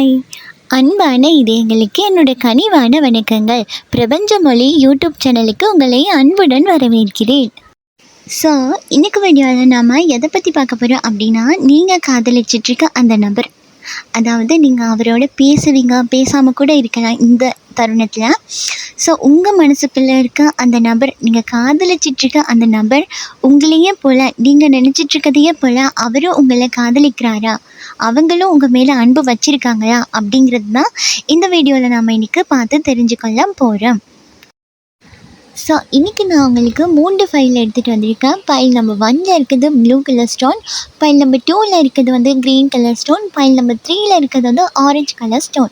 Hi அன்பான இதயங்களுக்கு என்னோட கனிவான வணக்கங்கள். பிரபஞ்ச மொழி யூடியூப் சேனலுக்கு உங்களை அன்புடன் வரவேற்கிறேன். ஸோ இன்னைக்கு வீடியோவில் நாம் எதை பற்றி பார்க்க போகிறோம் அப்படின்னா, நீங்கள் காதலிச்சிட்ருக்க அந்த நபர், அதாவது நீங்கள் அவரோட பேசுவீங்க, பேசாமல் கூட இருக்கலாம் இந்த தருணத்தில். ஸோ உங்கள் மனசுக்குள்ளே இருக்க அந்த நபர், நீங்கள் காதலிச்சிட்ருக்க அந்த நபர் உங்களையே போல், நீங்கள் நினச்சிட்ருக்கதையே போல் அவரும் உங்களை காதலிக்கிறாரா, அவங்களும் உங்கள் மேலே அன்பு வச்சுருக்காங்களா அப்படிங்கிறது தான் இந்த வீடியோவில் நாம் இன்றைக்கி பார்த்து தெரிஞ்சுக்கொள்ள போகிறோம். ஸோ இன்றைக்கி நான் உங்களுக்கு 3 ஃபைல் எடுத்துகிட்டு வந்திருக்கேன். ஃபைல் நம்பர் 1ல் இருக்கிறது blue colour stone, pile number 2ல் இருக்கிறது வந்து green colour stone, pile number 3ல் இருக்கிறது வந்து ஆரஞ்சு கலர் ஸ்டோன்.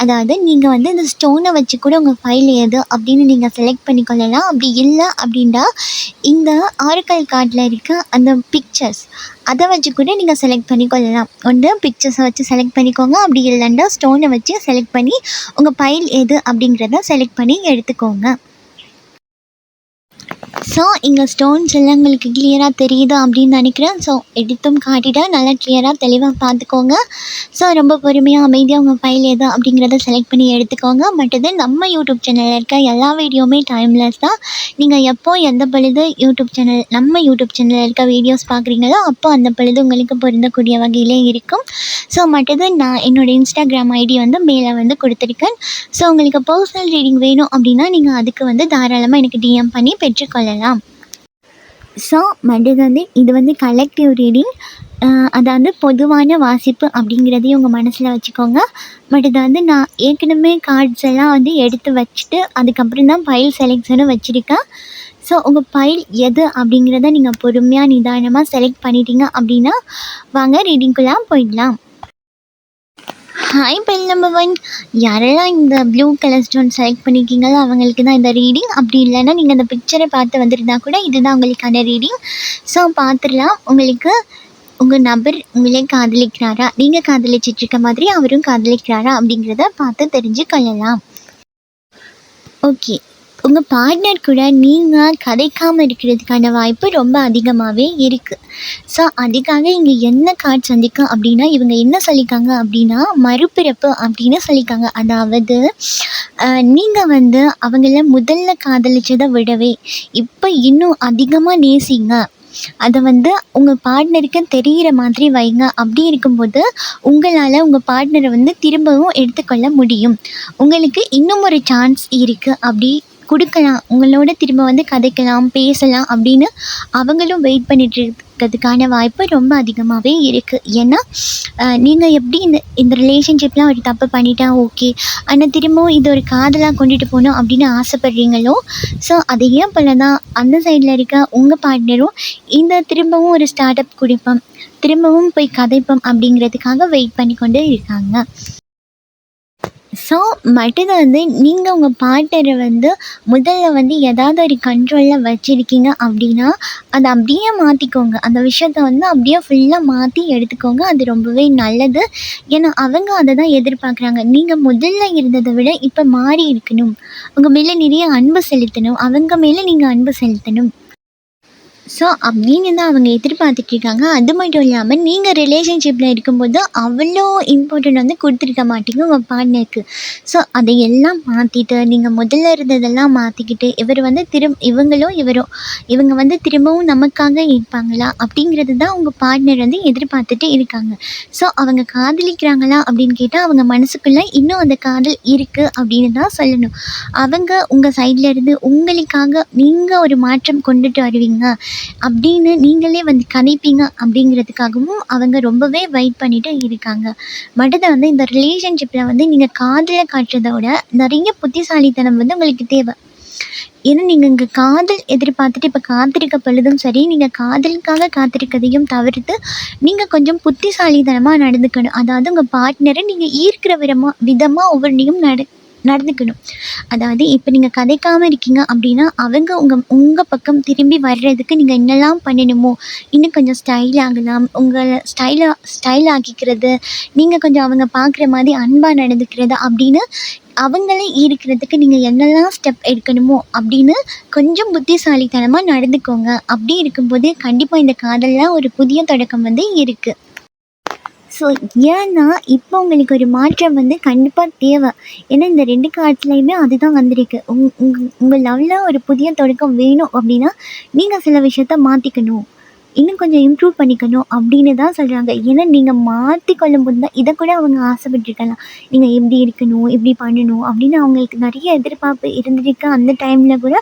அதாவது நீங்கள் வந்து இந்த ஸ்டோனை வச்சு கூட உங்கள் ஃபைல் எது அப்படின்னு நீங்கள் செலக்ட் பண்ணிக்கொள்ளலாம். அப்படி இல்லை அப்படின்னா இந்த ஆரக்கல் கார்டில் இருக்க அந்த பிக்சர்ஸ் அதை வச்சு கூட நீங்கள் செலக்ட் பண்ணிக்கொள்ளலாம். ஒன்று பிக்சர்ஸை வச்சு செலக்ட் பண்ணிக்கோங்க, அப்படி இல்லைன்னா ஸ்டோனை வச்சு செலக்ட் பண்ணி உங்கள் ஃபைல் எது அப்படிங்கிறத செலக்ட் பண்ணி எடுத்துக்கோங்க. ஸோ இங்கே ஸ்டோன்ஸ் எல்லாம் உங்களுக்கு கிளியராக தெரியுது அப்படின்னு நினைக்கிறேன். ஸோ எடுத்தும் காட்டிட்டா நல்லா கிளியராக தெளிவாக பார்த்துக்கோங்க. ஸோ ரொம்ப பொறுமையாக அமைதியாக உங்கள் ஃபைல் எது அப்படிங்கிறத செலக்ட் பண்ணி எடுத்துக்கோங்க. மற்றது நம்ம யூடியூப் சேனலில் இருக்க எல்லா வீடியோவுமே டைம்லெஸ் தான். நீங்கள் எப்போ எந்த பொழுது நம்ம யூடியூப் சேனலில் இருக்க வீடியோஸ் பார்க்குறீங்களோ அப்போ அந்த பொழுது உங்களுக்கு பொருந்தக்கூடிய வகையிலே இருக்கும். ஸோ மற்றது நான் என்னோடய இன்ஸ்டாகிராம் ஐடி வந்து மேலே வந்து கொடுத்துருக்கேன். ஸோ உங்களுக்கு பர்சனல் ரீடிங் வேணும் அப்படின்னா நீங்கள் அதுக்கு வந்து தாராளமாக எனக்கு டிஎம் பண்ணி பெற்றுக்கொள்ளலாம். ஸோ மற்றது வந்து இது வந்து கலெக்டிவ் ரீடிங், அதாவது பொதுவான வாசிப்பு அப்படிங்கிறதையும் உங்கள் மனசில் வச்சுக்கோங்க. மற்றது வந்து நான் ஏற்கனவே கார்ட்ஸ் எல்லாம் வந்து எடுத்து வச்சுட்டு அதுக்கப்புறம் தான் ஃபைல் செலெக்ஷனும் வச்சுருக்கேன். ஸோ உங்கள் ஃபைல் எது அப்படிங்கிறத நீங்கள் பொறுமையாக நிதானமாக செலக்ட் பண்ணிட்டீங்க அப்படின்னா வாங்க ரீடிங்குள்ளே போயிடலாம். ஹாய் ஃபைல் நம்பர் 1, யாரெல்லாம் இந்த ப்ளூ கலர் ஸ்டோன் செலக்ட் பண்ணியிருக்கீங்களோ அவங்களுக்கு தான் இந்த ரீடிங். அப்படி இல்லைன்னா நீங்கள் இந்த பிக்சரை பார்த்து வந்துருந்தா கூட இதுதான் உங்களுக்கான ரீடிங். ஸோ பார்த்துடலாம். உங்களுக்கு உங்கள் நபர் உங்களே காதலிக்கிறாரா, நீங்கள் காதலிச்சிட்ருக்க மாதிரி அவரும் காதலிக்கிறாரா அப்படிங்கிறத பார்த்து தெரிஞ்சுக்கொள்ளலாம். ஓகே, உங்கள் பார்ட்னர் கூட நீங்கள் கதைக்காமல் இருக்கிறதுக்கான வாய்ப்பு ரொம்ப அதிகமாகவே இருக்குது. ஸோ அதுக்காக இங்கே என்ன கார்டு சந்திக்கும் அப்படின்னா, இவங்க என்ன சொல்லியிருக்காங்க அப்படின்னா மறுபிறப்பு அப்படின்னு சொல்லியிருக்காங்க. அதாவது நீங்கள் வந்து அவங்கள முதல்ல காதலிச்சதை விடவே இப்போ இன்னும் அதிகமாக நேசிங்க, அதை வந்து உங்கள் பார்ட்னருக்கு தெரிகிற மாதிரி வைங்க. அப்படி இருக்கும்போது உங்களால் உங்கள் பார்ட்னரை வந்து திரும்பவும் எடுத்துக்கொள்ள முடியும். உங்களுக்கு இன்னும் ஒரு சான்ஸ் இருக்குது, அப்படி கொடுக்கலாம், உங்களோட திரும்ப வந்து கதைக்கலாம், பேசலாம் அப்படின்னு அவங்களும் வெயிட் பண்ணிட்டு இருக்கிறதுக்கான வாய்ப்பு ரொம்ப அதிகமாகவே இருக்குது. ஏன்னா நீங்கள் எப்படி இந்த ரிலேஷன்ஷிப்லாம் ஒரு தப்பு பண்ணிட்டா ஓகே, ஆனால் திரும்பவும் இது ஒரு காதலாக கொண்டுட்டு போகணும் அப்படின்னு ஆசைப்படுறீங்களோ, ஸோ அதையே போல தான் அந்த சைடில் இருக்க உங்கள் பார்ட்னரும் இந்த திரும்பவும் ஒரு ஸ்டார்ட் அப் கொடுப்போம், திரும்பவும் போய் கதைப்போம் அப்படிங்கிறதுக்காக வெயிட் பண்ணி கொண்டு இருக்காங்க. ஸோ மற்றது வந்து நீங்கள் உங்கள் பார்ட்னரை வந்து முதல்ல வந்து ஏதாவது ஒரு கண்ட்ரோலில் வச்சுருக்கீங்க அப்படின்னா அதை அப்படியே மாற்றிக்கோங்க. அந்த விஷயத்த வந்து அப்படியே ஃபுல்லாக மாற்றி எடுத்துக்கோங்க. அது ரொம்பவே நல்லது. ஏன்னா அவங்க அதை தான் எதிர்பார்க்குறாங்க. நீங்கள் முதல்ல இருந்ததை விட இப்போ மாறி இருக்கணும், உங்கள் மேலே நிறைய அன்பு செலுத்தணும், அவங்க மேலே நீங்கள் அன்பு செலுத்தணும். ஸோ அப்படின்னு தான் அவங்க எதிர்பார்த்துட்ருக்காங்க. அது மட்டும் இல்லாமல் நீங்கள் ரிலேஷன்ஷிப்பில் இருக்கும்போது அவ்வளோ இம்பார்ட்டன்ட் வந்து கொடுத்துருக்க மாட்டீங்க உங்கள் பார்ட்னருக்கு. ஸோ அதையெல்லாம் மாற்றிட்டு நீங்கள் முதல்ல இருந்ததெல்லாம் மாற்றிக்கிட்டு இவங்க வந்து திரும்பவும் நமக்காக இருப்பாங்களா அப்படிங்கிறது தான் உங்கள் பார்ட்னர் வந்து எதிர்பார்த்துட்டு இருக்காங்க. ஸோ அவங்க காதலிக்கிறாங்களா அப்படின்னு கேட்டால் அவங்க மனசுக்குள்ளே இன்னும் அந்த காதல் இருக்குது அப்படின்னு தான் சொல்லணும். அவங்க உங்கள் சைடில் இருந்து உங்களுக்காக நீங்கள் ஒரு மாற்றம் கொண்டுட்டு வருவீங்க அப்படின்னு நீங்களே வந்து கணிப்பீங்க அப்படிங்கிறதுக்காகவும் அவங்க ரொம்பவே வெயிட் பண்ணிட்டு இருக்காங்க. மற்றது வந்து இந்த ரிலேஷன்ஷிப்பில் வந்து நீங்கள் காதலை காட்டுறத விட நிறைய புத்திசாலித்தனம் வந்து உங்களுக்கு தேவை. ஏன்னா நீங்கள் இங்கே காதல் எதிர்பார்த்துட்டு இப்போ காத்திருக்க பொழுதும் சரி, நீங்கள் காதலுக்காக காத்திருக்கதையும் தவிர்த்து நீங்கள் கொஞ்சம் புத்திசாலித்தனமாக நடந்துக்கணும். அதாவது உங்கள் பார்ட்னரை நீங்கள் ஈர்க்கிற விதமாக ஒவ்வொன்றையும் நடந்துக்கணும். அதாவது இப்போ நீங்கள் கதைக்காமல் இருக்கீங்க அப்படின்னா அவங்க உங்கள் பக்கம் திரும்பி வர்றதுக்கு நீங்கள் என்னெல்லாம் பண்ணணுமோ, இன்னும் கொஞ்சம் ஸ்டைல் ஆகலாம், உங்களை ஸ்டைல் ஆக்கிக்கிறது, நீங்கள் கொஞ்சம் அவங்க பார்க்குற மாதிரி அன்பாக நடந்துக்கிறது அப்படின்னு அவங்களே ஈர்க்கிறதுக்கு நீங்கள் என்னெல்லாம் ஸ்டெப் எடுக்கணுமோ அப்படின்னு கொஞ்சம் புத்திசாலித்தனமாக நடந்துக்கோங்க. அப்படி இருக்கும்போது கண்டிப்பாக இந்த காதலில் ஒரு புதிய தொடக்கம் வந்து இருக்குது. ஸோ ஏன்னா இப்போ உங்களுக்கு ஒரு மாற்றம் வந்து கண்டிப்பாக தேவை. ஏன்னா இந்த 2 கார்ட்ஸ்லையுமே அதுதான் வந்திருக்கு. உங்கள் லவ்வில் ஒரு புதிய தொடக்கம் வேணும் அப்படின்னா நீங்கள் சில விஷயத்த மாற்றிக்கணும், இன்னும் கொஞ்சம் இம்ப்ரூவ் பண்ணிக்கணும் அப்படின்னு தான் சொல்கிறாங்க. ஏன்னா நீங்கள் மாற்றி கொள்ளும்போது தான் இதை கூட அவங்க ஆசைப்பட்டுருக்கலாம். நீங்கள் இப்படி இருக்கணும், இப்படி பண்ணணும் அப்படின்னு அவங்களுக்கு நிறைய எதிர்பார்ப்பு இருந்திருக்கு. அந்த டைமில் கூட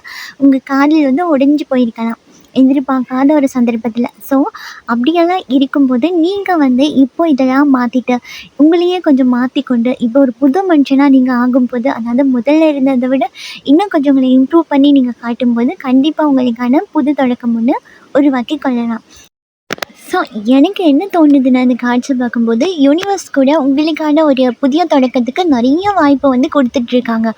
உங்கள் காதல் வந்து உடைஞ்சு போயிருக்கலாம் எதிர்பார்க்காத ஒரு சந்தர்ப்பத்தில். ஸோ அப்படியெல்லாம் இருக்கும்போது நீங்கள் வந்து இப்போ இதெல்லாம் மாற்றிட்டு உங்களையே கொஞ்சம் மாற்றிக்கொண்டு இப்போ ஒரு புது மனுஷனாக நீங்கள் ஆகும்போது, அதாவது முதல்ல இருந்ததை விட இன்னும் கொஞ்சம் உங்களை இம்ப்ரூவ் பண்ணி நீங்கள் காட்டும்போது கண்டிப்பாக உங்களுக்கான புது தொடக்கம் ஒன்று உருவாக்கி கொள்ளலாம். ஸோ எனக்கு என்ன தோணுதுன்னா இந்த காட்சி பார்க்கும்போது யூனிவர்ஸ் கூட உங்களுக்கான ஒரு புதிய தொடக்கத்துக்கு நிறைய வாய்ப்பை வந்து கொடுத்துட்ருக்காங்க.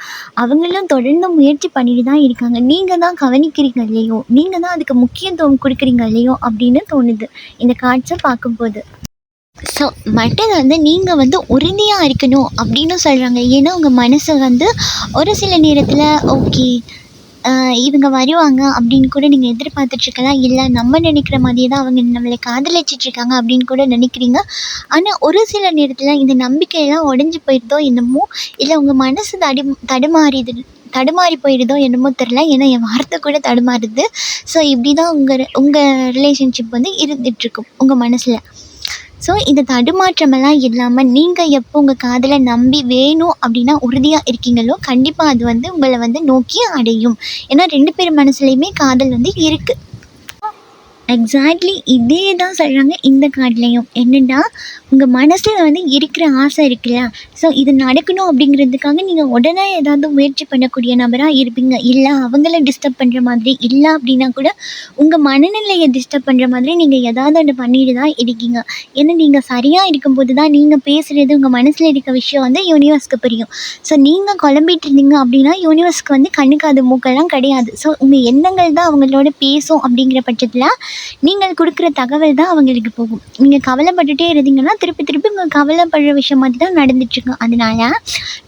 அவங்களும் தொடர்ந்து முயற்சி பண்ணிட்டு தான் இருக்காங்க. நீங்கள் தான் கவனிக்கிறீங்க இல்லையோ, நீங்கள் தான் அதுக்கு முக்கியத்துவம் கொடுக்குறீங்க இல்லையோ அப்படின்னு தோணுது இந்த காட்சை பார்க்கும்போது. ஸோ மற்றது வந்து நீங்கள் வந்து உறுதியாக இருக்கணும் அப்படின்னு சொல்கிறாங்க. ஏன்னா உங்கள் மனசை வந்து ஒரு சில நேரத்தில் ஓகே இவங்க வருவாங்க அப்படின்னு கூட நீங்கள் எதிர்பார்த்துட்ருக்கலாம். இல்லை நம்ம நினைக்கிற மாதிரியே தான் அவங்க நம்மளை காதலிச்சிட்ருக்காங்க அப்படின்னு கூட நினைக்கிறீங்க. ஆனால் ஒரு சில நேரத்தில் இந்த நம்பிக்கையெல்லாம் உடஞ்சி போயிடுதோ என்னமோ, இல்லை உங்கள் மனசு தடுமாறி போயிடுதோ என்னமோ தெரில. ஏன்னா என் வார்த்தை கூட தடுமாறுது. ஸோ இப்படி தான் உங்கள் ரிலேஷன்ஷிப் வந்து இருந்துகிட்ருக்கும் உங்கள் மனசில். ஸோ இந்த தடுமாற்றமெல்லாம் இல்லாமல் நீங்கள் எப்போ உங்கள் காதலை நம்பி வேணும் அப்படின்னா உறுதியாக இருக்கீங்களோ கண்டிப்பாக அது வந்து உங்களை வந்து நோக்கி அடையும். ஏன்னா 2 பேர் மனசுலையுமே காதல் வந்து இருக்குது. எக்ஸாக்ட்லி இதே தான் சொல்கிறாங்க இந்த கார்ட்லேயும். என்னென்னா உங்கள் மனசில் வந்து இருக்கிற ஆசை இருக்குல்ல, ஸோ இது நடக்கணும் அப்படிங்கிறதுக்காக நீங்கள் உடனே ஏதாவது முயற்சி பண்ணக்கூடிய நபராக இருப்பீங்க. இல்லை அவங்கள டிஸ்டர்ப் பண்ணுற மாதிரி, இல்லை அப்படின்னா கூட உங்கள் மனநிலையை டிஸ்டர்ப் பண்ணுற மாதிரி நீங்கள் ஏதாவது ஒன்று பண்ணிட்டு தான் இருக்கீங்க. ஏன்னா நீங்கள் சரியாக இருக்கும்போது தான் நீங்கள் பேசுகிறது உங்கள் மனசில் இருக்க விஷயம் வந்து யூனிவர்ஸ்க்கு புரியும். ஸோ நீங்கள் குழம்பிட்டு இருந்தீங்க அப்படின்னா யூனிவர்ஸ்க்கு வந்து கண்ணுக்கு அது மூக்கெல்லாம் கிடையாது. ஸோ உங்கள் எண்ணங்கள் தான் அவங்களோட பேசும். அப்படிங்கிற பட்சத்தில் நீங்கள் கொடுக்குற தகவல் தான் அவங்களுக்கு போகும். நீங்கள் கவலைப்பட்டுட்டே இருந்தீங்கன்னா திருப்பி உங்கள் கவலைப்படுற விஷயம் மாதிரி தான் நடந்துட்டுருக்கும். அதனால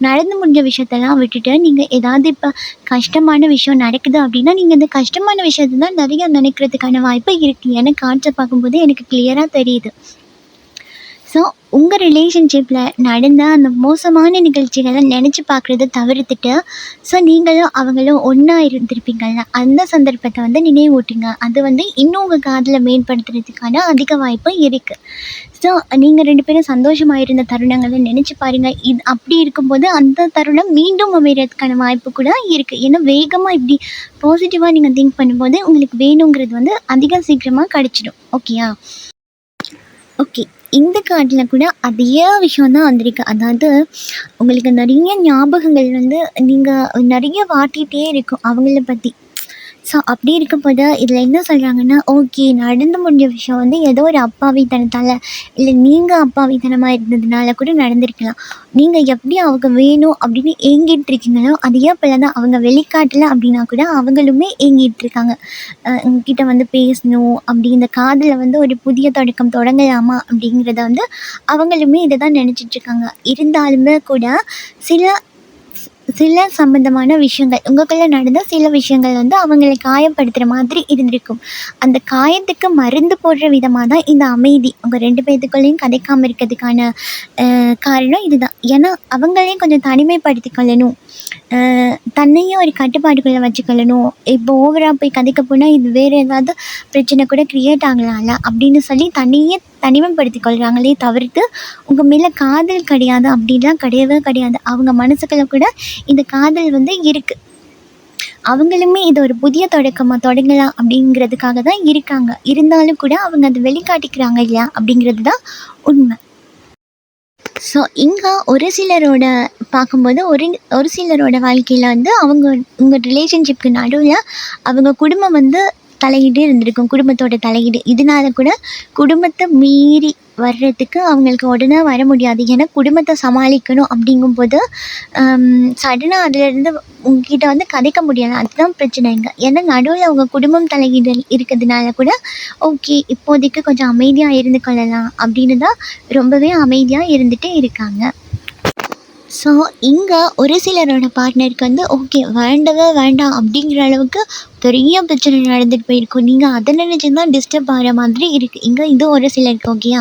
நடந்து முடிஞ்ச விஷயத்தெல்லாம் விட்டுட்டு நீங்கள் ஏதாவது இப்போ கஷ்டமான விஷயம் நடக்குது அப்படின்னா நீங்கள் இந்த கஷ்டமான விஷயத்தை தான் நிறையா நினைக்கிறதுக்கான வாய்ப்பு இருக்குது. ஏன்னா காட்சை பார்க்கும்போது எனக்கு கிளியராக தெரியுது. ஸோ உங்கள் ரிலேஷன்ஷிப்பில் நடந்த அந்த மோசமான நிகழ்ச்சிகளை நினச்சி பார்க்குறத தவிர்த்துட்டு, ஸோ நீங்களும் அவங்களும் ஒன்றா இருந்திருப்பீங்கள்ல, அந்த சந்தர்ப்பத்தை வந்து நினைவூட்டுங்க. அது வந்து இன்னும் உங்கள் காதலை மேம்படுத்துறதுக்கான அதிக வாய்ப்பு இருக்குது. ஸோ நீங்கள் 2 பேரும் சந்தோஷமாக இருந்த தருணங்களை நினச்சி பாருங்கள். இது அப்படி இருக்கும்போது அந்த தருணம் மீண்டும் அமைகிறதுக்கான வாய்ப்பு கூட இருக்குது. ஏன்னா வேகமாக இப்படி பாசிட்டிவாக நீங்கள் திங்க் பண்ணும்போது உங்களுக்கு வேணுங்கிறது வந்து அதிக சீக்கிரமாக கிடச்சிடும். ஓகேயா? ஓகே. இந்த கார்டில் கூட அதே விஷயம் தான் வந்திருக்கு. அதாவது உங்களுக்கு நிறைய ஞாபகங்கள் வந்து நீங்கள் நிறைய வாட்டிகிட்டே இருக்கும் அவங்கள பற்றி. ஸோ அப்படி இருக்கும்போது இதில் என்ன சொல்கிறாங்கன்னா, ஓகே நடந்து முடிஞ்ச விஷயம் வந்து ஏதோ ஒரு அப்பாவித்தனத்தால், இல்லை நீங்கள் அப்பாவித்தனமாக இருந்ததுனால கூட நடந்திருக்கலாம். நீங்கள் எப்படி அவங்க வேணும் அப்படின்னு ஏங்கிட்டு இருக்கீங்களோ அதே போல் தான் அவங்க வெளிக்காட்டலை அப்படின்னா கூட அவங்களுமே ஏங்கிட்டு இருக்காங்க. உங்ககிட்ட வந்து பேசணும் அப்படி, இந்த காதில் வந்து ஒரு புதிய தொடக்கம் தொடங்கலாமா அப்படிங்கிறத வந்து அவங்களுமே இதை தான் நினச்சிட்ருக்காங்க. இருந்தாலுமே கூட சில சம்மந்தமான விஷயங்கள் உங்களுக்குள்ளே நடந்த சில விஷயங்கள் வந்து அவங்களை காயப்படுத்துகிற மாதிரி இருந்திருக்கும். அந்த காயத்துக்கு மருந்து போடுற விதமாக தான் இந்த அமைதி உங்கள் 2 பேத்துக்குள்ளேயும் கதைக்காமல் இருக்கிறதுக்கான காரணம் இதுதான். ஏன்னா அவங்களையும் கொஞ்சம் தனிமைப்படுத்தி கொள்ளணும், தன்னையும் ஒரு கட்டுப்பாட்டுக்குள்ளே வச்சுக்கொள்ளணும். இப்போ ஓவராக போய் கதைக்க போனால் இது வேறு ஏதாவது பிரச்சனை கூட க்ரியேட் ஆகலாம்ல அப்படின்னு சொல்லி தன்னையே தனிமைப்படுத்தி கொள்கிறாங்களே தவிர்த்து உங்கள் மேலே காதல் கிடையாது அப்படின்லாம் கிடையவே கிடையாது. அவங்க மனசுக்குள்ள கூட இந்த காதல் வந்து இருக்குது. அவங்களுமே இது ஒரு புதிய தொடக்கமாக தொடங்கலாம் அப்படிங்கிறதுக்காக தான் இருக்காங்க. இருந்தாலும் கூட அவங்க அதை வெளிக்காட்டிக்கிறாங்க இல்லையா அப்படிங்கிறது தான் உண்மை. ஸோ இங்கே ஒரு சிலரோட பார்க்கும்போது ஒரு சிலரோட வாழ்க்கையில் வந்து உங்கள் ரிலேஷன்ஷிப்க்கு நடுவில் அவங்க குடும்பம் வந்து தலையீடு இருந்திருக்கும், குடும்பத்தோட தலையீடு. இதனால கூட குடும்பத்தை மீறி வர்றதுக்கு அவங்களுக்கு உடனே வர முடியாது. ஏன்னா குடும்பத்தை சமாளிக்கணும் அப்படிங்கும்போது சடனாக அதிலேருந்து உங்ககிட்ட வந்து கதைக்க முடியாது. அதுதான் பிரச்சனைங்க. ஏன்னா நடுவில் அவங்க குடும்பம் தலையீடு இருக்கிறதுனால கூட ஓகே இப்போதைக்கு கொஞ்சம் அமைதியாக இருந்து கொள்ளலாம் அப்படின்னு தான் ரொம்பவே அமைதியாக இருந்துகிட்டே இருக்காங்க. ஸோ இங்கே ஒரு சிலரோட பார்ட்னருக்கு வந்து ஓகே வேண்டவே வேண்டாம் அப்படிங்கிற அளவுக்கு பெரிய பிரச்சனை நடந்துட்டு போயிருக்கும். நீங்கள் அதை நினச்சி தான் டிஸ்டர்ப் ஆகிற மாதிரி இருக்குது. இங்கே இது ஒரு சிலருக்கு ஓகேயா.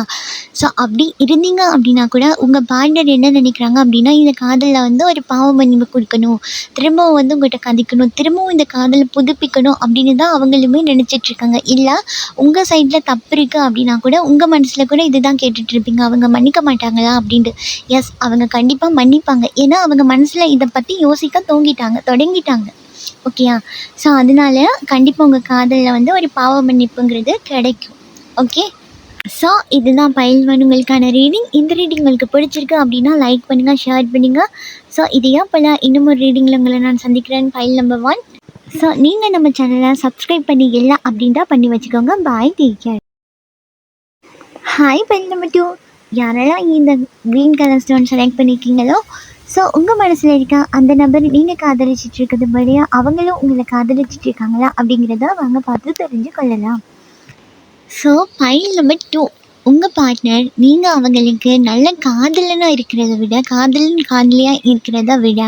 ஸோ அப்படி இருந்தீங்க அப்படின்னா கூட உங்கள் பார்ட்னர் என்ன நினைக்கிறாங்க அப்படின்னா, இந்த காதலில் வந்து ஒரு பாவ மன்னிப்பு கொடுக்கணும், திரும்பவும் வந்து உங்கள்கிட்ட கதைக்கணும், திரும்பவும் இந்த காதலை புதுப்பிக்கணும் அப்படின்னு தான் அவங்களுமே நினச்சிட்ருக்காங்க. இல்லை உங்கள் சைடில் தப்பு இருக்குது அப்படின்னா கூட உங்கள் மனசில் கூட இதுதான் கேட்டுட்ருப்பீங்க, அவங்க மன்னிக்க மாட்டாங்களா அப்படின்ட்டு. எஸ், அவங்க கண்டிப்பாக மன்னிப்பாங்க. ஏன்னா அவங்க மனசில் இதை பற்றி யோசிக்க தொடங்கிட்டாங்க. ஓகேயா. ஸோ அதனால கண்டிப்பாக உங்கள் காதலில் வந்து ஒரு பாவ மன்னிப்புங்கிறது கிடைக்கும். ஓகே. ஸோ இதுதான் பைல்வான் உங்களுக்கான ரீடிங். இந்த ரீடிங் உங்களுக்கு பிடிச்சிருக்கு அப்படின்னா லைக் பண்ணுங்கள், ஷேர் பண்ணுங்கள். ஸோ இதையா போல் இன்னும் ஒரு ரீடிங்கில் உங்களை நான் சந்திக்கிறேன். File number 1. ஸோ நீங்கள் நம்ம சேனலை சப்ஸ்கிரைப் பண்ணி இல்லை அப்படின்ட்டா பண்ணி வச்சுக்கோங்க. Bye, take care. Hi, pile number 2. யாரெல்லாம் இந்த க்ரீன் கலர் ஸ்டோன் செலக்ட் பண்ணியிருக்கீங்களோ, ஸோ உங்கள் மனசில் இருக்க அந்த நபர் நீங்கள் காதலிச்சிட்டு இருக்கிறது படியா அவங்களும் உங்களை காதலிச்சிட்டு இருக்காங்களா அப்படிங்கிறத வாங்க பார்த்து தெரிஞ்சு கொள்ளலாம். So file number 2. உங்கள் பார்ட்னர் நீங்கள் அவங்களுக்கு நல்ல காதலனாக இருக்கிறத விட, காதலியாக இருக்கிறத விட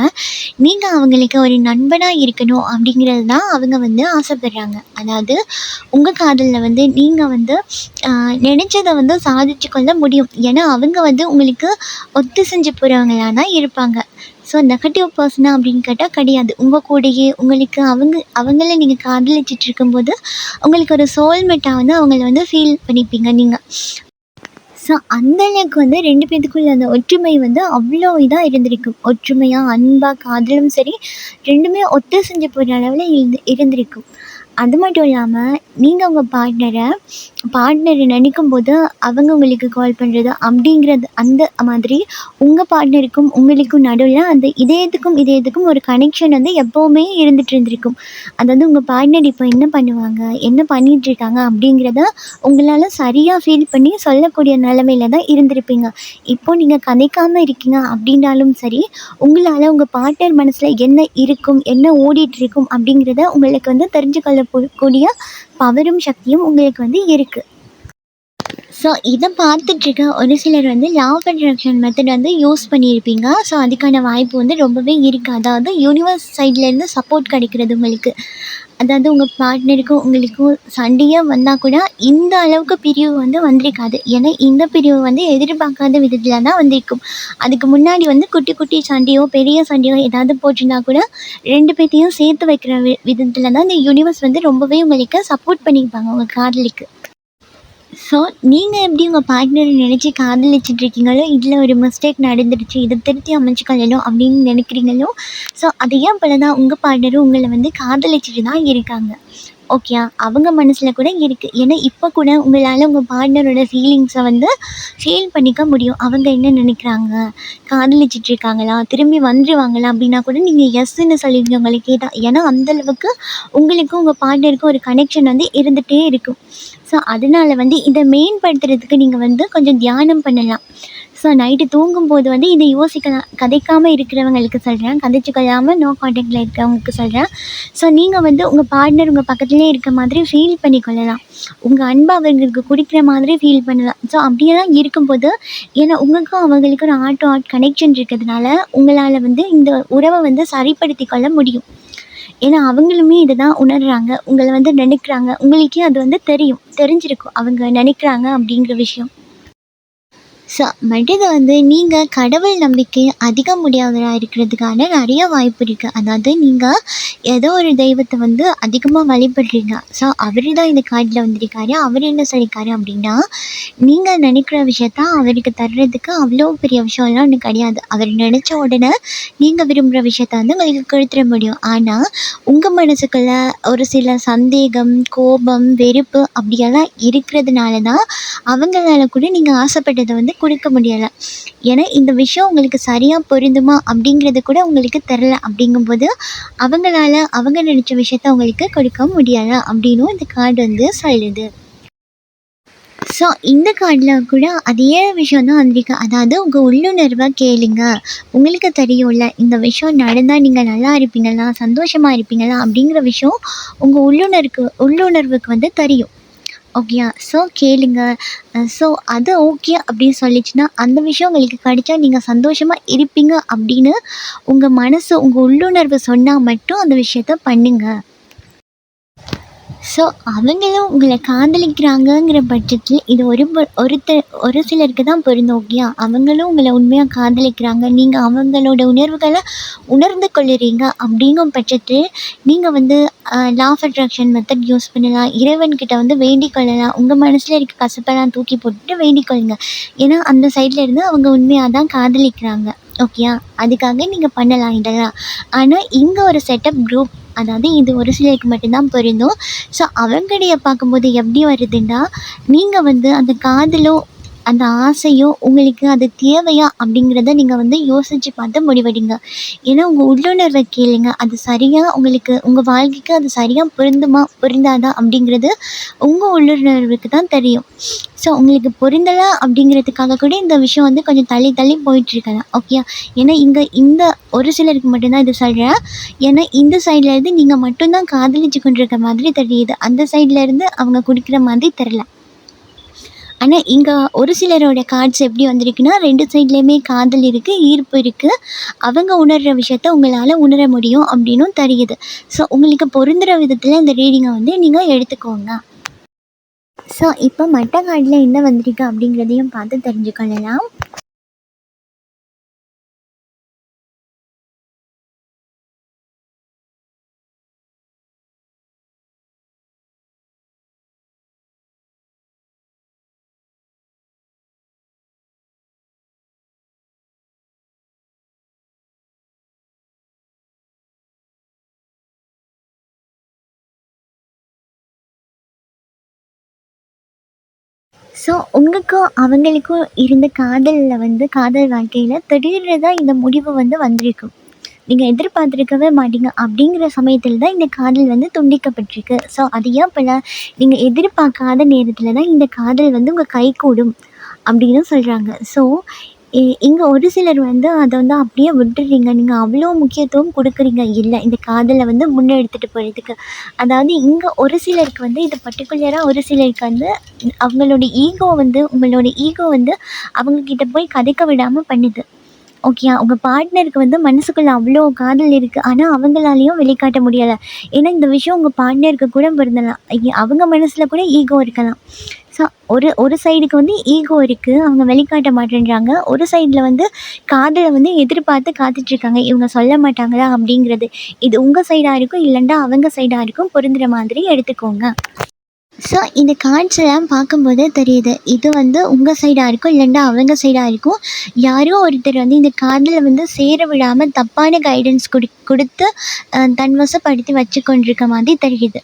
நீங்கள் அவங்களுக்கு ஒரு நண்பனாக இருக்கணும் அப்படிங்கிறது தான் அவங்க வந்து ஆசைப்படுறாங்க. அதாவது உங்கள் காதலில் வந்து நீங்கள் வந்து நினச்சதை வந்து சாதிச்சு கொள்ள முடியும். ஏன்னா அவங்க வந்து உங்களுக்கு ஒத்து செஞ்சு போகிறவங்களாக தான் இருப்பாங்க. ஸோ நெகட்டிவ் பர்சனா அப்படின்னு கேட்டால் கிடையாது. உங்கள் கூடயே உங்களுக்கு அவங்கள நீங்கள் காதலிச்சிட்டு இருக்கும்போது உங்களுக்கு ஒரு சோல்மேட்டாக வந்து அவங்கள வந்து ஃபீல் பண்ணிப்பீங்க நீங்கள். ஸோ அந்தளவுக்கு வந்து 2 பேத்துக்குள்ள அந்த ஒற்றுமை வந்து அவ்வளோ இதாக இருந்திருக்கும். ஒற்றுமையாக, அன்பாக, காதலும் சரி 2மே ஒத்து செஞ்சு போகிற அளவில் இருந்திருக்கும். அது மட்டும் இல்லாமல் நீங்கள் உங்கள் பார்ட்னரை நினைக்கும்போது அவங்க உங்களுக்கு கால் பண்ணுறது அப்படிங்கிறது, அந்த மாதிரி உங்கள் பார்ட்னருக்கும் உங்களுக்கும் நடுவில் அந்த இதயத்துக்கும் ஒரு கனெக்ஷன் வந்து எப்போவுமே இருந்துகிட்டு இருந்திருக்கும். அதாவது உங்கள் பார்ட்னர் இப்போ என்ன பண்ணுவாங்க, என்ன பண்ணிகிட்ருக்காங்க அப்படிங்கிறத உங்களால் சரியாக ஃபீல் பண்ணி சொல்லக்கூடிய நிலமையில தான் இருந்திருப்பீங்க. இப்போது நீங்கள் கதைக்காமல் இருக்கீங்க அப்படின்னாலும் சரி, உங்களால் உங்கள் பார்ட்னர் மனசில் என்ன இருக்கும், என்ன ஓடிட்டுருக்கும் அப்படிங்கிறத உங்களுக்கு வந்து தெரிஞ்சுக்கொள்ளக்கூடிய பவரும் சக்தியும் உங்களுக்கு வந்து இருக்குது. ஸோ இதை பார்த்துட்ருக்க ஒரு சிலர் வந்து லா ஆஃப் அட்ராக்ஷன் மெத்தட் வந்து யூஸ் பண்ணியிருப்பீங்க. ஸோ அதுக்கான வாய்ப்பு வந்து ரொம்பவே இருக்குது. அதாவது யூனிவர்ஸ் சைட்லேருந்து சப்போர்ட் கிடைக்கிறது உங்களுக்கு. அதாவது உங்கள் பார்ட்னருக்கும் உங்களுக்கும் சண்டையே வந்தால் கூட இந்த அளவுக்கு பிரிவு வந்து வந்திருக்காது. ஏன்னா இந்த பிரிவு வந்து எதிர்பார்க்காத விதத்தில் தான் வந்திருக்கும். அதுக்கு முன்னாடி வந்து குட்டி குட்டி சண்டையோ பெரிய சண்டையோ ஏதாவது போட்டிருந்தா கூட 2 பேர்த்தையும் சேர்த்து வைக்கிற விதத்தில் தான் இந்த யூனிவர்ஸ் வந்து ரொம்பவே உங்களுக்கு சப்போர்ட் பண்ணியிருப்பாங்க உங்கள் காதலுக்கு. ஸோ நீங்கள் எப்படி உங்கள் பார்ட்னரை நினச்சி காதலிச்சிட்ருக்கீங்களோ, இதில் ஒரு மிஸ்டேக் நடந்துடுச்சு, இதை திருத்தி அமைச்சுக்கொள்ளணும் அப்படின்னு நினைக்கிறீங்களோ, ஸோ அதையே போல தான் உங்கள் பார்ட்னரும் உங்களை வந்து காதலிச்சிட்டு தான் இருக்காங்க. ஓகேயா. அவங்க மனசில் கூட இருக்குது. ஏன்னா இப்போ கூட உங்களால் உங்கள் பார்ட்னரோட ஃபீலிங்ஸை வந்து ஃபீல் பண்ணிக்க முடியும். அவங்க என்ன நினைக்கிறாங்க, காதலிச்சிட்ருக்காங்களா, திரும்பி வந்துடுவாங்களா அப்படின்னா கூட நீங்கள் எஸ்ன்னு சொல்லிடுங்க உங்களை கேட்டால். ஏன்னா அந்தளவுக்கு உங்களுக்கும் உங்கள் பார்ட்னருக்கும் ஒரு கனெக்ஷன் வந்து இருந்துகிட்டே இருக்கும். ஸோ அதனால் வந்து இதை மேம்படுத்துறதுக்கு நீங்கள் வந்து கொஞ்சம் தியானம் பண்ணலாம். ஸோ நைட்டு தூங்கும்போது வந்து இதை யோசிக்கலாம். கதைக்காமல் இருக்கிறவங்களுக்கு சொல்கிறேன், கதைச்சிக்கொள்ளாமல் நோ கான்டாக்டில் இருக்கிறவங்களுக்கு சொல்கிறேன். ஸோ நீங்கள் வந்து உங்கள் பார்ட்னர் உங்கள் பக்கத்துலேயே இருக்க மாதிரி ஃபீல் பண்ணிக்கொள்ளலாம். உங்கள் அன்பை அவங்களுக்கு கொடுக்குற மாதிரி ஃபீல் பண்ணலாம். ஸோ அப்படியெல்லாம் இருக்கும்போது, ஏன்னா உங்களுக்கும் அவங்களுக்கும் ஒரு ஆர்ட் டு ஆர்ட் கனெக்ஷன் இருக்கிறதுனால உங்களால் வந்து இந்த உறவை வந்து சரிப்படுத்தி கொள்ள முடியும். ஏன்னா அவங்களுமே இதை தான் உணர்கிறாங்க, உங்களை வந்து நினைக்கிறாங்க. உங்களுக்கே அது வந்து தெரிஞ்சிருக்கும் அவங்க நினைக்கிறாங்க அப்படிங்கிற விஷயம். ஸோ மற்றது வந்து நீங்கள் கடவுள் நம்பிக்கை அதிகம் உடையவராக இருக்கிறதுக்கான நிறைய வாய்ப்பு இருக்குது. அதாவது நீங்கள் ஏதோ ஒரு தெய்வத்தை வந்து அதிகமாக வழிபடுறீங்க. ஸோ அவர் தான் இந்த காட்டில் வந்திருக்காரு. அவர் என்ன சொல்லியிருக்காரு அப்படின்னா, நீங்கள் நினைக்கிற விஷயத்த அவருக்கு தர்றதுக்கு அவ்வளோ பெரிய விஷயம்லாம் ஒன்றும் கிடையாது. அவர் நினச்ச உடனே நீங்கள் விரும்புகிற விஷயத்த வந்து உங்களுக்கு கொடுத்துட முடியும். ஆனால் உங்கள் மனசுக்குள்ளே ஒரு சில சந்தேகம், கோபம், வெறுப்பு அப்படியெல்லாம் இருக்கிறதுனால தான் அவங்களால கூட நீங்கள் ஆசைப்பட்டதை வந்து கொடுக்க முடியலை. ஏன்னா இந்த விஷயம் உங்களுக்கு சரியாக பொருந்துமா அப்படிங்கிறது கூட உங்களுக்கு தெரில. அப்படிங்கும்போது அவங்க நினச்ச விஷயத்த உங்களுக்கு கொடுக்க முடியலை அப்படின்னும் இந்த கார்டு வந்து சொல்லுது. ஸோ இந்த கார்டில் கூட அதே விஷயம் தான் வந்திருக்கு. அதாவது உங்கள் உள்ளுணர்வை கேளுங்க. உங்களுக்கு தெரியும்ல இந்த விஷயம் நடந்தால் நீங்கள் நல்லா இருப்பீங்களா, சந்தோஷமாக இருப்பீங்களா அப்படிங்கிற விஷயம் உங்கள் உள்ளுணர்வுக்கு வந்து தெரியும். ஓகேயா. ஸோ கேளுங்க. ஸோ அது ஓகே அப்படின்னு சொல்லிச்சுன்னா அந்த விஷயம் உங்களுக்கு கிடைச்சா நீங்கள் சந்தோஷமாக இருப்பீங்க அப்படின்னு உங்கள் மனசு, உங்கள் உள்ளுணர்வு சொன்னால் மட்டும் அந்த விஷயத்த பண்ணுங்கள். ஸோ அவங்களும் உங்களை காதலிக்கிறாங்கங்கிற பட்சத்தில் இது ஒரு சிலருக்கு தான் பொருந்தும். ஓகேயா? அவங்களும் உங்களை உண்மையாக காதலிக்கிறாங்க, நீங்கள் அவங்களோட உணர்வுகளை உணர்ந்து கொள்ளுறீங்க அப்படிங்கும் பட்சத்தில் நீங்கள் வந்து law of attraction method use பண்ணலாம். இறைவன்கிட்ட வந்து வேண்டிக் கொள்ளலாம். உங்கள் மனசில் இருக்க கசப்பெல்லாம் தூக்கி போட்டுட்டு வேண்டிக் கொள்ளுங்க. ஏன்னா அந்த சைடில் இருந்து அவங்க உண்மையாக தான் காதலிக்கிறாங்க. ஓகேயா? அதுக்காக நீங்கள் பண்ணலாம் இதெல்லாம். ஆனால் இங்கே ஒரு செட்டப் குரூப், அதாவது இது ஒரு சிலருக்கு மட்டும்தான் பொருந்தும். ஸோ அவங்களைய பார்க்கும்போது எப்படி வருதுன்னா, நீங்கள் வந்து அந்த காதலோ அந்த ஆசையோ உங்களுக்கு அது தேவையா அப்படிங்கிறத நீங்கள் வந்து யோசித்து பார்த்து முடிவெடுங்க. ஏன்னா உங்கள் உள்ளுணர்வை கேளுங்க. அது சரியாக உங்களுக்கு உங்கள் வாழ்க்கைக்கு அது சரியாக பொருந்துமா பொருந்தாதா அப்படிங்கிறது உங்கள் உள்ளுணர்வுக்கு தான் தெரியும். ஸோ உங்களுக்கு பொருந்தலை அப்படிங்கிறதுக்காக கூட இந்த விஷயம் வந்து கொஞ்சம் தள்ளி தள்ளி போயிட்டுருக்கலாம். ஓகே? ஏன்னா இந்த ஒரு சிலருக்கு மட்டும்தான் இது சொல்கிறேன். ஏன்னா இந்த சைட்லேருந்து நீங்கள் மட்டும்தான் காதலிச்சு கொண்டிருக்க மாதிரி தெரியுது. அந்த சைட்லேருந்து அவங்க குடிக்கிற மாதிரி தெரில. ஆனால் இங்கே ஒரு சிலரோட கார்ட்ஸ் எப்படி வந்திருக்குன்னா, 2 சைட்லேயுமே காதல் இருக்குது, ஈர்ப்பு இருக்குது. அவங்க உணர்கிற விஷயத்த உங்களால் உணர முடியும் அப்படின்னும் தெரியுது. ஸோ உங்களுக்கு பொருந்துகிற விதத்தில் இந்த ரீடிங்கை வந்து நீங்கள் எடுத்துக்கோங்க. ஸோ இப்போ மட்ட கார்டில் என்ன வந்திருக்கு அப்படிங்கிறதையும் பார்த்து தெரிஞ்சுக்கொள்ளலாம். ஸோ உங்களுக்கும் அவங்களுக்கும் இருந்த காதலில் வந்து காதல் வாழ்க்கையில் திடீர்னு தான் இந்த முடிவு வந்து வந்திருக்கும். நீங்கள் எதிர்பார்த்துருக்கவே மாட்டீங்க. அப்படிங்கிற சமயத்தில் தான் இந்த காதல் வந்து துண்டிக்கப்பட்டிருக்கு. ஸோ அது ஏன் போல் நீங்கள் எதிர்பார்க்காத நேரத்தில் தான் இந்த காதல் வந்து உங்கள் கைகூடும் அப்படின்னு சொல்கிறாங்க. ஸோ இங்கே ஒரு சிலர் வந்து அதை வந்து அப்படியே விட்டுடுறீங்க. நீங்கள் அவ்வளோ முக்கியத்துவம் கொடுக்குறீங்க இல்லை இந்த காதலை வந்து முன்னெடுத்துகிட்டு போகிறதுக்கு. அதாவது இங்கே ஒரு சிலருக்கு வந்து இது பர்டிகுலராக ஒரு சிலருக்கு வந்து அவங்களோட ஈகோ வந்து உங்களோட ஈகோ வந்து அவங்கக்கிட்ட போய் கதைக்க விடாமல் பண்ணுது. ஓகேயா? உங்கள் பார்ட்னருக்கு வந்து மனசுக்குள்ளே அவ்வளோ காதல் இருக்குது. ஆனால் அவங்களாலேயும் வெளிக்காட்ட முடியலை. ஏன்னா இந்த விஷயம் உங்கள் பார்ட்னருக்கு கூட பொருந்தலாம். அவங்க மனசில் கூட ஈகோ இருக்கலாம். ஸோ ஒரு சைடுக்கு வந்து ஈகோ இருக்குது, அவங்க வெளிக்காட்ட மாட்டேன்றாங்க. ஒரு சைடில் வந்து காதலை வந்து எதிர்பார்த்து காத்துட்ருக்காங்க, இவங்க சொல்ல மாட்டாங்களா அப்படிங்கிறது. இது உங்கள் சைடாக இருக்கும், இல்லைண்டா அவங்க சைடாக இருக்கும். பொருந்துகிற மாதிரி எடுத்துக்கோங்க. ஸோ இந்த கார்ட்ஸ் எல்லாம் பார்க்கும்போதே தெரியுது, இது வந்து உங்கள் சைடாக இருக்கும், இல்லைண்டா அவங்க சைடாக இருக்கும். யாரோ ஒருத்தர் வந்து இந்த காதலை வந்து சேர விடாமல் தப்பான கைடன்ஸ் கொடுத்து தன்வசப்படுத்தி வச்சு கொண்டிருக்க மாதிரி தெரியுது.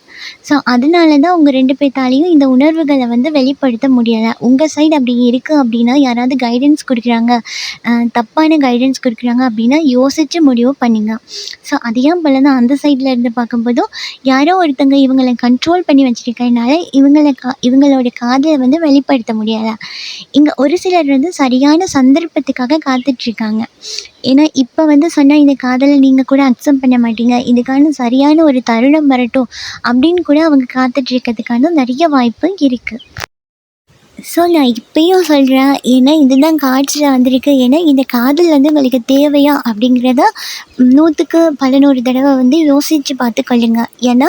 ஸோ அதனால தான் உங்கள் 2 பேர்த்தாலையும் இந்த உணர்வுகளை வந்து வெளிப்படுத்த முடியலை. உங்கள் சைடு அப்படி இருக்குது அப்படின்னா, யாராவது கைடன்ஸ் கொடுக்குறாங்க, தப்பான கைடன்ஸ் கொடுக்குறாங்க அப்படின்னா யோசித்து முடிவு பண்ணுங்க. ஸோ அதையும் போல் தான் அந்த சைடில் இருந்து பார்க்கும்போதும் யாரோ ஒருத்தங்க இவங்களை கண்ட்ரோல் பண்ணி வச்சுருக்கனால இவங்களோட காதலை வந்து வெளிப்படுத்த முடியலை. இங்கே ஒரு சிலர் வந்து சரியான சந்தர்ப்பத்துக்காக காத்துட்ருக்காங்க. ஏன்னா இப்போ வந்து சொன்னால் இந்த காதலை நீங்கள் கூட அக்செப்ட் பண்ண மாட்டீங்க, இதுக்கான சரியான ஒரு தருணம் வரட்டும் அப்படின்னு கூட அவங்க காத்துட்ருக்கிறதுக்கான நிறைய வாய்ப்பு இருக்குது. ஸோ நான் இப்பயும் சொல்கிறேன், ஏன்னா இதுதான் காட்சியில் வந்திருக்கு. ஏன்னா இந்த காதல் வந்து உங்களுக்கு தேவையா அப்படிங்கிறத 100க்கு 11 தடவை வந்து யோசித்து பார்த்துக்கொள்ளுங்க. ஏன்னா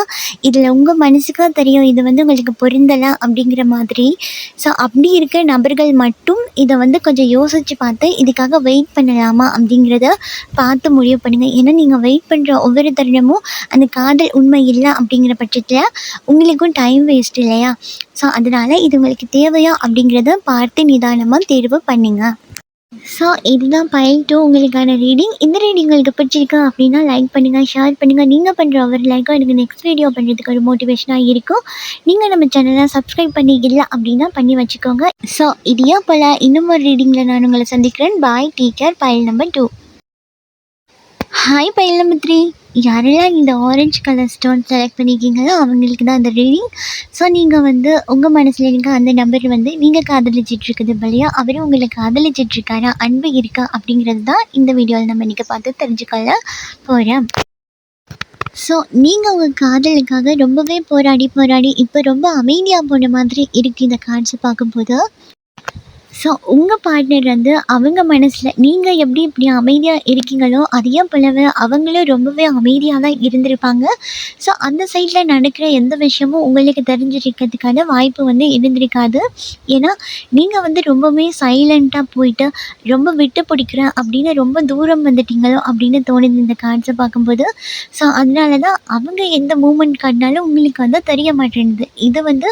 இதில் உங்கள் மனசுக்கு தெரியும் இது வந்து உங்களுக்கு பொருந்தலாம் அப்படிங்கிற மாதிரி. ஸோ அப்படி இருக்க நபர்கள் மட்டும் இதை வந்து கொஞ்சம் யோசித்து பார்த்து இதுக்காக வெயிட் பண்ணலாமா அப்படிங்கிறத பார்த்து முடிவு பண்ணுங்கள். ஏன்னா நீங்கள் வெயிட் பண்ணுற ஒவ்வொரு தருணமும் அந்த காதல் உண்மை இல்லை அப்படிங்கிற பட்சத்தில் உங்களுக்கும் டைம் வேஸ்ட் இல்லையா? ஸோ அதனால் இது உங்களுக்கு தேவையா அப்படிங்கிறத பார்த்து நிதானமாக தேர்வு பண்ணுங்க. ஸோ இதுதான் பைல் 2 உங்களுக்கான ரீடிங். இந்த ரீடிங் உங்களுக்கு பிடிச்சிருக்கு அப்படின்னா லைக் பண்ணுங்கள், ஷேர் பண்ணுங்கள். நீங்கள் பண்ணுற ஒவ்வொரு லைக்கும் எனக்கு நெக்ஸ்ட் வீடியோ பண்ணுறதுக்கு ஒரு மோட்டிவேஷனாக இருக்கும். நீங்கள் நம்ம சேனலை சப்ஸ்கிரைப் பண்ணி இல்லை அப்படின்னா பண்ணி வச்சுக்கோங்க. ஸோ இதையே போல் இன்னும் ஒரு ரீடிங்கில் நான் உங்களை சந்திக்கிறேன். Bye, take care. Pile number 2. Hi pile number 3. யாரெல்லாம் இந்த ஆரஞ்சு கலர் ஸ்டோன் செலக்ட் பண்ணியிருக்கீங்களோ அவங்களுக்கு தான் அந்த ரீடிங். ஸோ நீங்கள் வந்து உங்கள் மனசில் இருக்க அந்த நம்பர் வந்து நீங்கள் காதலிச்சிட்ருக்குது இல்லையா, அவரும் உங்களை காதலிச்சிட்ருக்காரா, அன்பு இருக்கா அப்படிங்கிறது தான் இந்த வீடியோவில் நம்ம இன்றைக்கி பார்த்து தெரிஞ்சுக்கொள்ள போகிறோம். ஸோ நீங்கள் உங்கள் காதலுக்காக ரொம்பவே போராடி இப்போ ரொம்ப அமைதியாக போன மாதிரி இருக்குது இந்த கார்ட்ஸை பார்க்கும்போது. ஸோ உங்கள் பார்ட்னர் வந்து அவங்க மனசில் நீங்கள் எப்படி இப்படி அமைதியாக இருக்கீங்களோ அதே போலவே அவங்களும் ரொம்பவே அமைதியாக தான் இருந்திருப்பாங்க. ஸோ அந்த சைடில் நடக்கிற எந்த விஷயமும் உங்களுக்கு தெரிஞ்சிருக்கிறதுக்கான வாய்ப்பு வந்து இருந்திருக்காது. ஏன்னா நீங்கள் வந்து ரொம்பவே சைலண்ட்டாக போயிட்டு ரொம்ப விட்டு பிடிக்கிறேன் அப்படின்னு ரொம்ப தூரம் வந்துட்டீங்களோ அப்படின்னு தோணுது இந்த கார்ட்ஸை பார்க்கும்போது. ஸோ அதனால தான் அவங்க எந்த மூமெண்ட் காட்டினாலும் உங்களுக்கு வந்து தெரிய மாட்டேங்குது. இது வந்து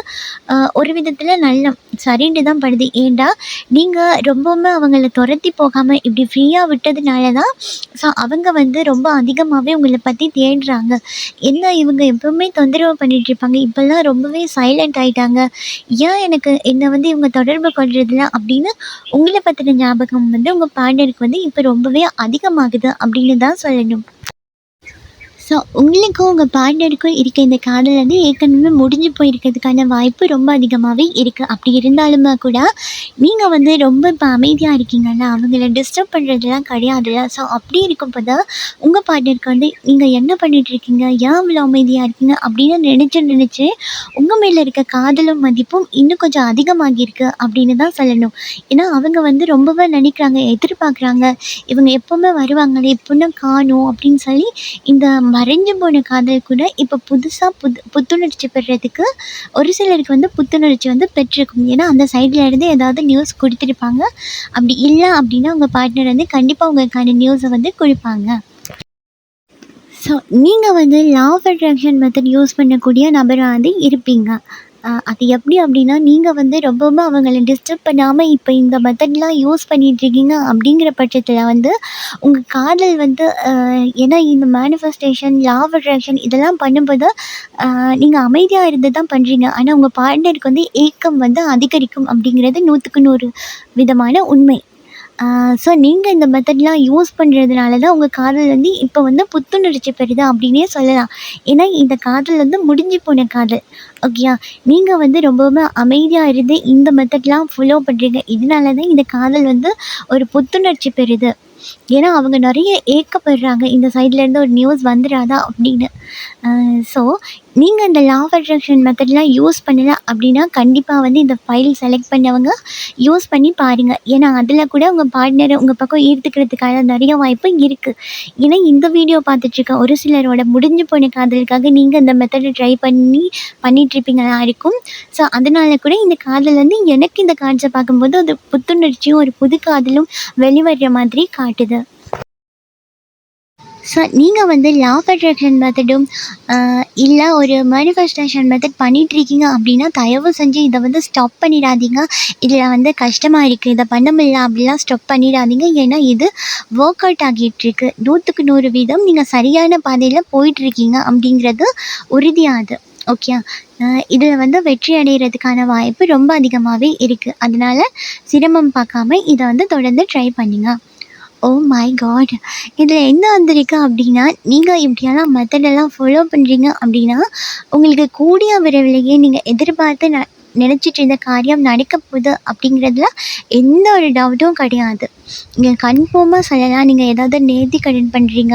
ஒரு விதத்தில் நல்ல சரின்னு தான் படுது. ஏன்டா நீங்கள் ரொம்பவுமே அவங்கள துரத்தி போகாமல் இப்படி ஃப்ரீயாக விட்டதுனால தான் ஸோ அவங்க வந்து ரொம்ப அதிகமாகவே உங்களை பற்றி தேடுறாங்க. என்ன இவங்க எப்பவுமே தொந்தரவு பண்ணிகிட்ருப்பாங்க, இப்போல்லாம் ரொம்பவே சைலண்ட் ஆகிட்டாங்க, ஏன் எனக்கு என்னை வந்து இவங்க தொடர்பு கொள்றதில்ல அப்படின்னு உங்களை பற்றின ஞாபகம் வந்து உங்கள் பார்ட்னருக்கு வந்து இப்போ ரொம்பவே அதிகமாகுது அப்படின்னு தான் சொல்லணும். ஸோ உங்களுக்கும் உங்கள் பார்ட்னருக்கும் இருக்க இந்த காதல் வந்து ஏற்கனவே முடிஞ்சு போயிருக்கிறதுக்கான வாய்ப்பு ரொம்ப அதிகமாகவே இருக்குது. அப்படி இருந்தாலுமே கூட நீங்கள் வந்து ரொம்ப இப்போ அமைதியாக இருக்கீங்கல்ல, அவங்கள டிஸ்டர்ப் பண்ணுறதுலாம் கிடையாதுல்ல. ஸோ அப்படி இருக்கும்போது உங்கள் பார்ட்னருக்கு வந்து நீங்கள் என்ன பண்ணிகிட்ருக்கீங்க, ஏன் இவ்வளோ அமைதியாக இருக்கீங்க அப்படின்னு நினச்சி உங்கள் மேலே இருக்க காதலும் மதிப்பும் இன்னும் கொஞ்சம் அதிகமாகியிருக்கு அப்படின்னு தான் சொல்லணும். ஏன்னா அவங்க வந்து ரொம்பவே நினைக்கிறாங்க, எதிர்பார்க்குறாங்க, இவங்க எப்போவுமே வருவாங்களே இப்போன்னு காணும் அப்படின்னு சொல்லி இந்த மறைஞ்சு போன காதல் கூட இப்போ புதுசாக புத்துணர்ச்சி பெறுறதுக்கு ஒரு சிலருக்கு வந்து புத்துணர்ச்சி வந்து பெற்றிருக்கும். ஏன்னா அந்த சைடில் இருந்து ஏதாவது நியூஸ் கொடுத்துருப்பாங்க. அப்படி இல்லை அப்படின்னா உங்கள் பார்ட்னர் வந்து கண்டிப்பாக உங்களுக்கான நியூஸை வந்து கொடுப்பாங்க. ஸோ நீங்கள் வந்து law of attraction method use பண்ணக்கூடிய நபராக வந்து இருப்பீங்க. அது எப்படி அப்படின்னா, நீங்கள் வந்து ரொம்பவும் அவங்கள டிஸ்டர்ப் பண்ணாமல் இப்போ இந்த மெத்தட்லாம் யூஸ் பண்ணிகிட்ருக்கீங்க அப்படிங்கிற பட்சத்தில் வந்து உங்கள் காதல் வந்து ஏன்னா இந்த மேனிஃபெஸ்டேஷன், லா ஆஃப் அட்ராக்ஷன் இதெல்லாம் பண்ணும்போது நீங்கள் அமைதியாக இருந்து தான் பண்ணுறீங்க. ஆனால் உங்கள் பார்ட்னருக்கு வந்து ஏக்கம் வந்து அதிகரிக்கும் அப்படிங்கிறது 100க்கு 100 விதமான உண்மை. ஸோ நீங்கள் இந்த மெத்தட்லாம் யூஸ் பண்ணுறதுனால தான் உங்கள் காதல் வந்து இப்போ வந்து புத்துணர்ச்சி பெறுது அப்படின்னே சொல்லலாம். ஏன்னா இந்த காதல் வந்து முடிஞ்சு போன காதல். ஓகேயா? நீங்கள் வந்து ரொம்பவுமே அமைதியாக இருந்து இந்த மெத்தட்லாம் ஃபாலோ பண்ணுறீங்க. இதனால தான் இந்த காதல் வந்து ஒரு புத்துணர்ச்சி பெறுது. ஏன்னா அவங்க நிறைய ஏக்கப்படுறாங்க, இந்த சைட்லேருந்து ஒரு நியூஸ் வந்துடாதா அப்படின்னு. ஸோ நீங்கள் இந்த லா ஆஃப் அட்ராக்ஷன் மெத்தட்லாம் யூஸ் பண்ணல அப்படின்னா கண்டிப்பாக வந்து இந்த ஃபைல் செலக்ட் பண்ணவங்க யூஸ் பண்ணி பாருங்கள். ஏன்னா அதில் கூட உங்கள் பார்ட்னரை உங்கள் பக்கம் ஈர்த்துக்கிறதுக்கான நிறைய வாய்ப்பு இருக்குது. ஏன்னா இந்த வீடியோ பார்த்துட்ருக்க ஒரு சிலரோட முடிஞ்சு போன காதலுக்காக நீங்கள் இந்த மெத்தடை ட்ரை பண்ணிகிட்ருப்பீங்களா இருக்கும். ஸோ அதனால கூட இந்த காதல் வந்து எனக்கு இந்த காட்சை பார்க்கும்போது அது புத்துணர்ச்சியும் ஒரு புது காதலும் வெளிவர்ற மாதிரி காட்டுது. ஸோ நீங்கள் வந்து லா ஆஃப் அட்ராக்ஷன் மெத்தடும் இல்லை ஒரு மேனிஃபெஸ்டேஷன் மெத்தட் பண்ணிகிட்ருக்கீங்க அப்படின்னா தயவு செஞ்சு இதை வந்து ஸ்டாப் பண்ணிடாதீங்க. இதில் வந்து கஷ்டமாக இருக்குது, இதை பண்ண முடியல அப்படிலாம் ஸ்டாப் பண்ணிடாதீங்க. ஏன்னா இது ஒர்க் அவுட் ஆகிட்டுருக்கு. 100க்கு 100 வீதம் நீங்கள் சரியான பாதையில் போயிட்டுருக்கீங்க அப்படிங்கிறது உறுதியாது. ஓகே, இதில் வந்து வெற்றி அடைகிறதுக்கான வாய்ப்பு ரொம்ப அதிகமாகவே இருக்குது. அதனால் சிரமம் பார்க்காம இதை வந்து தொடர்ந்து ட்ரை பண்ணுங்க. Oh my God! இதில் என்ன வந்திருக்கு அப்படின்னா, நீங்கள் இப்படியெல்லாம் மெத்தடெல்லாம் ஃபாலோ பண்ணுறீங்க அப்படின்னா உங்களுக்கு கூடிய விரைவிலேயே நீங்கள் எதிர்பார்த்து நினச்சிட்டு இருந்த காரியம் நடக்க போகுது அப்படிங்கிறதுல எந்த ஒரு டவுட்டும் கிடையாது. நீங்கள் கன்ஃபார்மாக சொல்லலாம். நீங்கள் ஏதாவது நேர்த்திக்கடன் பண்ணுறீங்க,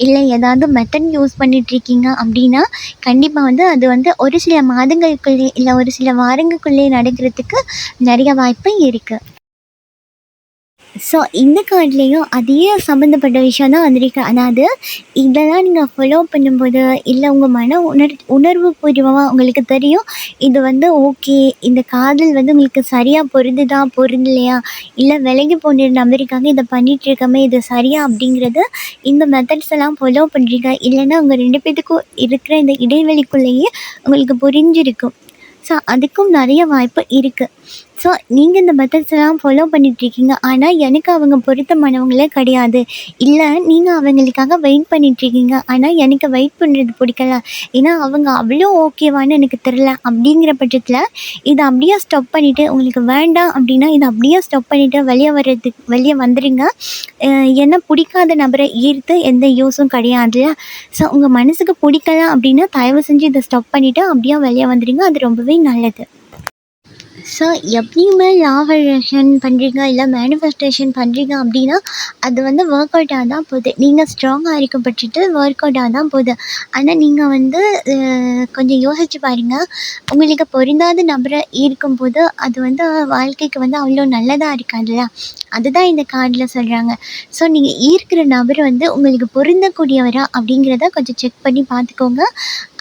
இல்லை ஏதாவது மெத்தட் யூஸ் பண்ணிகிட்ருக்கீங்க அப்படின்னா கண்டிப்பாக வந்து அது வந்து ஒரு சில மாதங்களுக்குள்ளே இல்லை ஒரு சில வாரங்களுக்குள்ளே நடக்கிறதுக்கு நிறைய வாய்ப்பு இருக்குது. ஸோ இந்த கார்ட்லேயும் அதே சம்மந்தப்பட்ட விஷயம் தான் வந்திருக்கு. அதாவது இதெல்லாம் நீங்கள் ஃபாலோ பண்ணும்போது இல்லை உங்கள் உணர்வு பூர்வமாக உங்களுக்கு தெரியும் இது வந்து ஓகே, இந்த காதல் வந்து உங்களுக்கு சரியாக பொருந்துதா பொருந்தலையா, இல்லை விலகி போன நம்பருக்காக இதை பண்ணிகிட்ருக்கமே இது சரியா அப்படிங்கிறது இந்த மெத்தட்ஸ் எல்லாம் ஃபாலோ பண்ணுறீங்க. இல்லைன்னா உங்கள் 2 பேத்துக்கும் இருக்கிற இந்த இடைவெளிக்குள்ளேயே உங்களுக்கு புரிஞ்சிருக்கும். ஸோ அதுக்கும் நிறைய வாய்ப்பு இருக்குது. ஸோ நீங்கள் இந்த மெத்தட்ஸ் எல்லாம் ஃபாலோ பண்ணிகிட்ருக்கீங்க, ஆனால் எனக்கு அவங்க பொருத்தமானவங்களே கிடையாது, இல்லை நீங்கள் அவங்களுக்காக வெயிட் பண்ணிகிட்ருக்கீங்க, ஆனால் எனக்கு வெயிட் பண்ணுறது பிடிக்கல, ஏன்னா அவங்க அவ்வளோ ஓகேவான்னு எனக்கு தெரில அப்படிங்கிற பட்சத்தில் இதை அப்படியே ஸ்டாப் பண்ணிவிட்டு உங்களுக்கு வேண்டாம் அப்படின்னா இதை அப்படியே ஸ்டாப் பண்ணிவிட்டு வெளியே வந்துடுங்க. ஏன்னா பிடிக்காத நபரை ஈர்த்து எந்த யூஸும் கிடையாது. ஸோ உங்கள் மனசுக்கு பிடிக்கல அப்படின்னா தயவு செஞ்சு இதை ஸ்டாப் பண்ணிவிட்டு அப்படியே வெளியே வந்துடுங்க. அது ரொம்பவே நல்லது. ஸோ எப்பயுமே லா ஆஃப் அட்ராக்ஷன் பண்ணுறீங்க இல்லை மேனிஃபெஸ்டேஷன் பண்ணுறீங்க அப்படின்னா அது வந்து ஒர்க் அவுட் ஆக தான் போகுது. நீங்கள் ஸ்ட்ராங்காக இருக்கும் பட்சத்தில் ஒர்க் அவுட் ஆக தான் போகுது. ஆனால் நீங்கள் வந்து கொஞ்சம் யோசிச்சு பாருங்கள். உங்களுக்கு பொருந்தாத நபரை ஈர்க்கும்போது அது வந்து வாழ்க்கைக்கு வந்து அவ்வளோ நல்லதாக இருக்காதுல்ல. அதுதான் இந்த கார்டில் சொல்கிறாங்க. ஸோ நீங்கள் ஈர்க்கிற நபர் வந்து உங்களுக்கு பொருந்தக்கூடியவரா அப்படிங்கிறத கொஞ்சம் செக் பண்ணி பார்த்துக்கோங்க.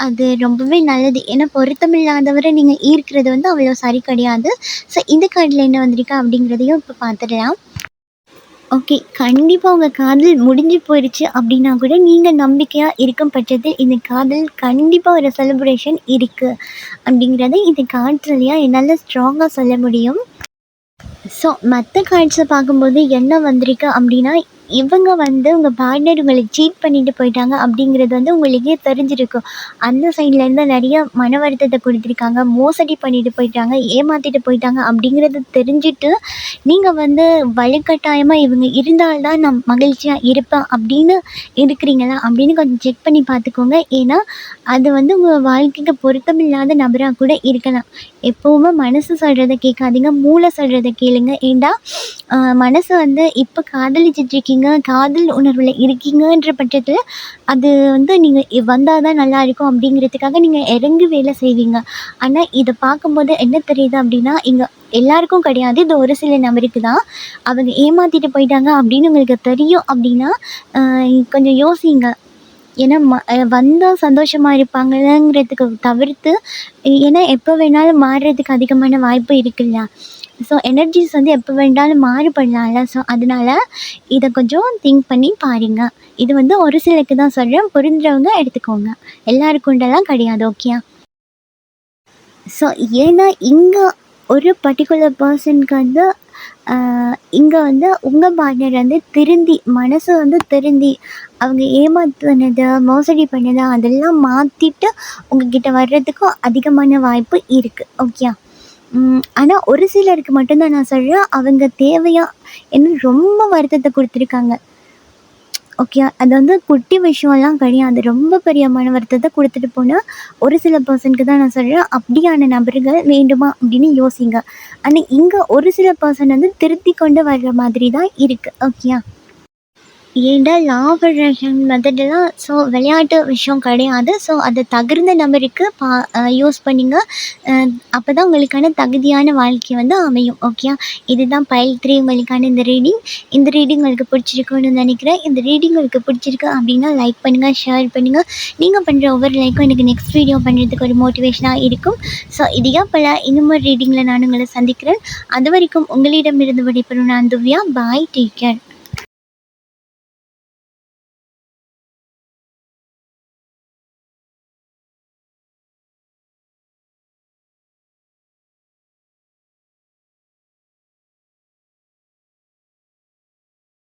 அது ரொம்பவே நல்லது. ஏன்னா பொருத்தமில்லாதவரை நீங்கள் ஈர்க்கிறது வந்து அவ்வளோ சரி கிடையாது. ஸோ இந்த கார்டில் என்ன வந்திருக்கு அப்படிங்கிறதையும் இப்போ பார்த்துடலாம். ஓகே. கண்டிப்பாக உங்கள் காதல் முடிஞ்சு போயிடுச்சு அப்படின்னா கூட நீங்கள் நம்பிக்கையாக இருக்கும் பட்சத்தில் இந்த காதல் கண்டிப்பாக ஒரு செலிப்ரேஷன் இருக்குது அப்படிங்கிறத இந்த கார்ட்ஸ்லையா என்னால் ஸ்ட்ராங்காக சொல்ல முடியும். ஸோ மற்ற கார்ட்ஸை பார்க்கும்போது என்ன வந்திருக்கு அப்படின்னா, இவங்க வந்து உங்கள் பார்ட்னர் உங்களை சீட் பண்ணிட்டு போயிட்டாங்க அப்படிங்கிறது வந்து உங்களுக்கே தெரிஞ்சிருக்கும். அந்த சைட்லேருந்து நிறைய மன வருத்தத்தை கொடுத்துருக்காங்க, மோசடி பண்ணிட்டு போயிட்டாங்க, ஏமாற்றிட்டு போயிட்டாங்க அப்படிங்கிறது தெரிஞ்சுட்டு நீங்கள் வந்து வலுக்கட்டாயமாக இவங்க இருந்தால் தான் நான் மகிழ்ச்சியாக இருப்பேன் அப்படின்னு இருக்கிறீங்களா அப்படின்னு கொஞ்சம் செக் பண்ணி பார்த்துக்கோங்க. ஏன்னா அது வந்து உங்கள் வாழ்க்கைக்கு பொருத்தமில்லாத நபராக கூட இருக்கலாம். எப்போவுமே மனசு சொல்கிறத கேட்காதீங்க, மூளை சொல்கிறத கேளுங்க. ஏன்டா மனசு வந்து இப்போ காதலிச்சிட்ருக்கீங்க, காதல் உணர்வில் இருக்கீங்கன்ற பட்சத்தில் அது வந்து நீங்கள் வந்தால் தான் நல்லாயிருக்கும் அப்படிங்கிறதுக்காக நீங்கள் இறங்கி வேலை செய்வீங்க. ஆனால் இதை பார்க்கும்போது என்ன தெரியுது அப்படின்னா, இங்கே எல்லாருக்கும் கிடையாது, இது ஒரு சில நபருக்கு தான். அவங்க ஏமாற்றிட்டு போயிட்டாங்க அப்படின்னு உங்களுக்கு தெரியும் அப்படின்னா கொஞ்சம் யோசிங்க. ஏன்னா வந்தால் சந்தோஷமாக இருப்பாங்கங்கிறதுக்கு தவிர்த்து, ஏன்னா எப்போ வேணாலும் மாறுறதுக்கு அதிகமான வாய்ப்பு இருக்குல்ல. ஸோ எனர்ஜிஸ் வந்து எப்போ வேணாலும் மாறுபடலாம்ல. ஸோ அதனால இதை கொஞ்சம் திங்க் பண்ணி பாருங்க. இது வந்து ஒரு சிலருக்கு தான் சொல்கிறேன், புரிஞ்சவங்க எடுத்துக்கோங்க, எல்லாருக்குண்டெல்லாம் கிடையாது. ஓகே. ஸோ ஏன்னா இங்கே ஒரு பர்டிகுலர் பர்சனுக்கு வந்து இங்கே வந்து உங்கள் பார்ட்னர் வந்து திருந்தி மனசு வந்து திருந்தி அவங்க ஏமாத்துனது, மோசடி பண்ணது அதெல்லாம் மாற்றிட்டு உங்ககிட்ட வர்றதுக்கும் அதிகமான வாய்ப்பு இருக்குது. ஓகே. ஆனால் ஒரு சிலருக்கு மட்டும்தான் நான் சொல்கிறேன், அவங்க தேவையாக என்ன ரொம்ப வருத்தத்தை கொடுத்துருக்காங்க. ஓகே. அது வந்து குட்டி விஷயம்லாம் கிடையாது, ரொம்ப பெரிய மன வருத்தத்தை கொடுத்துட்டு போனால் ஒரு சில பர்சனுக்கு தான் நான் சொல்கிறேன், அப்படியான நபர்கள் வேண்டுமா அப்படின்னு யோசிங்க. ஆனால் இங்கே ஒரு சில பர்சன் வந்து திருத்தி கொண்டு வர்ற மாதிரி தான் இருக்குது. ஓகே. ஏன்டா லா ஆஃப் அட்ராக்ஷன் மெத்தடெல்லாம் ஸோ விளையாட்டு விஷயம் கிடையாது. ஸோ அதை தகுந்த நபருக்கு யூஸ் பண்ணிங்க. அப்போ தான் உங்களுக்கான தகுதியான வாழ்க்கை வந்து அமையும். ஓகே. இதுதான் பைல் 3 உங்களுக்கான இந்த ரீடிங். இந்த ரீடிங் உங்களுக்கு பிடிச்சிருக்குன்னு நினைக்கிறேன். இந்த ரீடிங் உங்களுக்கு பிடிச்சிருக்கு அப்படின்னா லைக் பண்ணுங்கள், ஷேர் பண்ணுங்கள். நீங்கள் பண்ணுற ஒவ்வொரு லைக்கும் எனக்கு நெக்ஸ்ட் வீடியோ பண்ணுறதுக்கு ஒரு மோட்டிவேஷனாக இருக்கும். ஸோ இதையா போல் இன்னும் ஒரு ரீடிங்கில் நான் உங்களை சந்திக்கிறேன். அது வரைக்கும் உங்களிடமிருந்து விடைபெறும் நான் திவ்யா. பாய், டேக் கேர்.